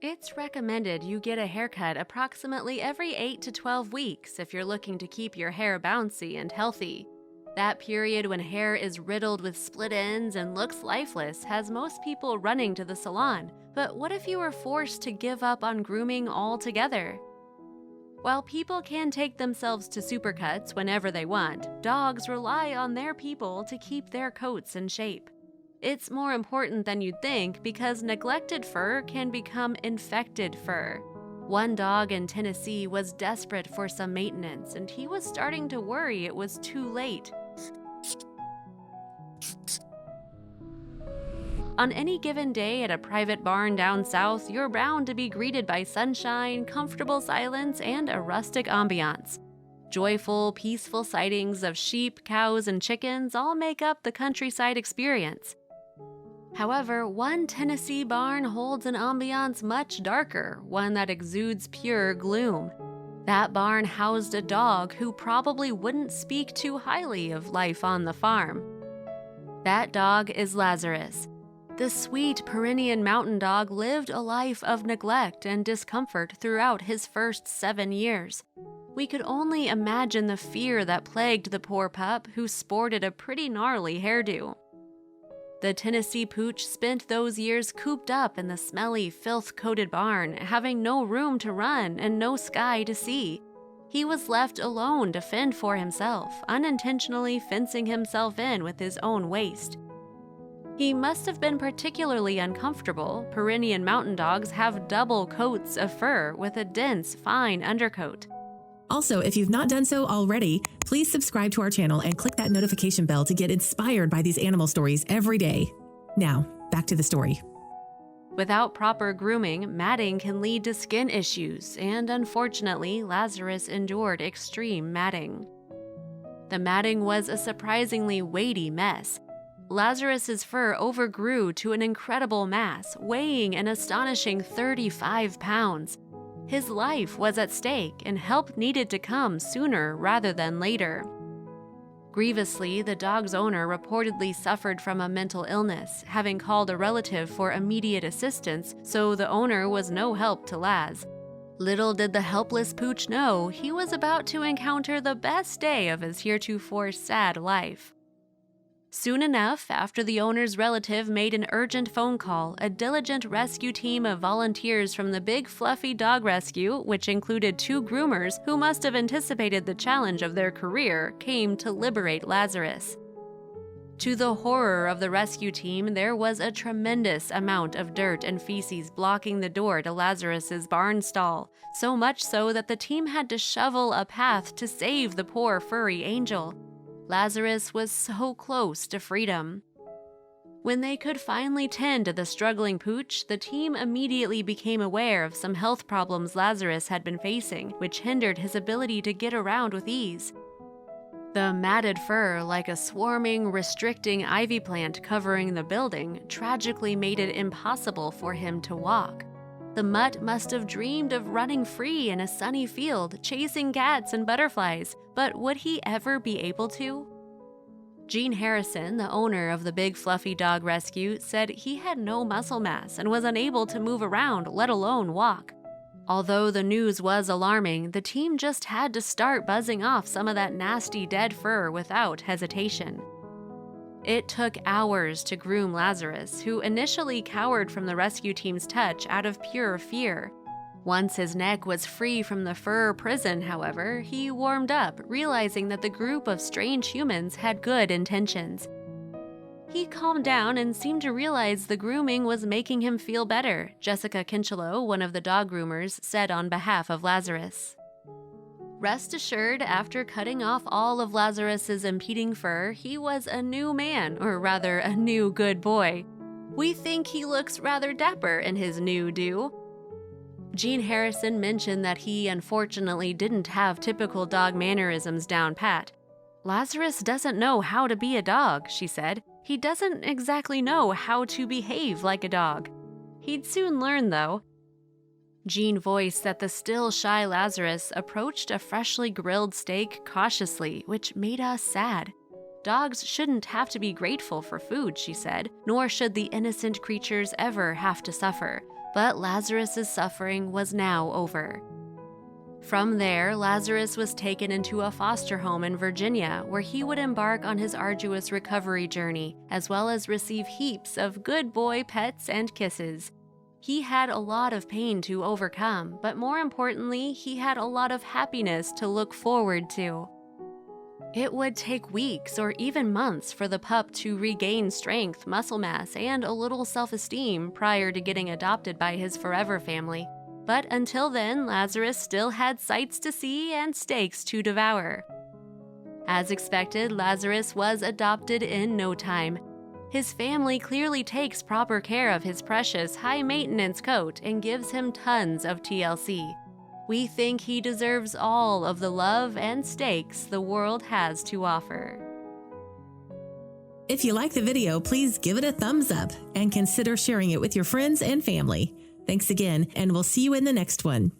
It's recommended you get a haircut approximately every 8 to 12 weeks if you're looking to keep your hair bouncy and healthy. That period when hair is riddled with split ends and looks lifeless has most people running to the salon. But what if you were forced to give up on grooming altogether? While people can take themselves to supercuts whenever they want, dogs rely on their people to keep their coats in shape. It's more important than you'd think because neglected fur can become infected fur. One dog in Tennessee was desperate for some maintenance, and he was starting to worry it was too late. On any given day at a private barn down south, you're bound to be greeted by sunshine, comfortable silence, and a rustic ambiance. Joyful, peaceful sightings of sheep, cows, and chickens all make up the countryside experience. However, one Tennessee barn holds an ambiance much darker, one that exudes pure gloom. That barn housed a dog who probably wouldn't speak too highly of life on the farm. That dog is Lazarus. The sweet Pyrenean mountain dog lived a life of neglect and discomfort throughout his first 7 years. We could only imagine the fear that plagued the poor pup who sported a pretty gnarly hairdo. The Tennessee pooch spent those years cooped up in the smelly, filth-coated barn, having no room to run and no sky to see. He was left alone to fend for himself, unintentionally fencing himself in with his own waste. He must have been particularly uncomfortable. Pyrenean mountain dogs have double coats of fur with a dense, fine undercoat. Also, if you've not done so already, please subscribe to our channel and click that notification bell to get inspired by these animal stories every day. Now, back to the story. Without proper grooming, matting can lead to skin issues, and unfortunately, Lazarus endured extreme matting. The matting was a surprisingly weighty mess. Lazarus's fur overgrew to an incredible mass, weighing an astonishing 35 pounds. His life was at stake, and help needed to come sooner rather than later. Grievously, the dog's owner reportedly suffered from a mental illness, having called a relative for immediate assistance, so the owner was no help to Laz. Little did the helpless pooch know he was about to encounter the best day of his heretofore sad life. Soon enough, after the owner's relative made an urgent phone call, a diligent rescue team of volunteers from the Big Fluffy Dog Rescue, which included 2 groomers who must have anticipated the challenge of their career, came to liberate Lazarus. To the horror of the rescue team, there was a tremendous amount of dirt and feces blocking the door to Lazarus's barn stall, so much so that the team had to shovel a path to save the poor furry angel. Lazarus was so close to freedom. When they could finally tend to the struggling pooch, the team immediately became aware of some health problems Lazarus had been facing, which hindered his ability to get around with ease. The matted fur, like a swarming, restricting ivy plant covering the building, tragically made it impossible for him to walk. The mutt must have dreamed of running free in a sunny field, chasing cats and butterflies, but would he ever be able to? Gene Harrison, the owner of the Big Fluffy Dog Rescue, said he had no muscle mass and was unable to move around, let alone walk. Although the news was alarming, the team just had to start buzzing off some of that nasty dead fur without hesitation. It took hours to groom Lazarus, who initially cowered from the rescue team's touch out of pure fear. Once his neck was free from the fur prison, however, he warmed up, realizing that the group of strange humans had good intentions. He calmed down and seemed to realize the grooming was making him feel better, Jessica Kinchelow, one of the dog groomers, said on behalf of Lazarus. Rest assured, after cutting off all of Lazarus's impeding fur, he was a new man, or rather, a new good boy. We think he looks rather dapper in his new do. Gene Harrison mentioned that he unfortunately didn't have typical dog mannerisms down pat. Lazarus doesn't know how to be a dog, she said. He doesn't exactly know how to behave like a dog. He'd soon learn, though. Gene voiced that the still shy Lazarus approached a freshly grilled steak cautiously, which made us sad. Dogs shouldn't have to be grateful for food, she said, nor should the innocent creatures ever have to suffer. But Lazarus's suffering was now over. From there, Lazarus was taken into a foster home in Virginia, where he would embark on his arduous recovery journey, as well as receive heaps of good boy pets and kisses. He had a lot of pain to overcome, but more importantly, he had a lot of happiness to look forward to. It would take weeks or even months for the pup to regain strength, muscle mass, and a little self-esteem prior to getting adopted by his forever family. But until then, Lazarus still had sights to see and steaks to devour. As expected, Lazarus was adopted in no time. His family clearly takes proper care of his precious, high-maintenance coat and gives him tons of TLC. We think he deserves all of the love and steaks the world has to offer. If you like the video, please give it a thumbs up and consider sharing it with your friends and family. Thanks again, and we'll see you in the next one.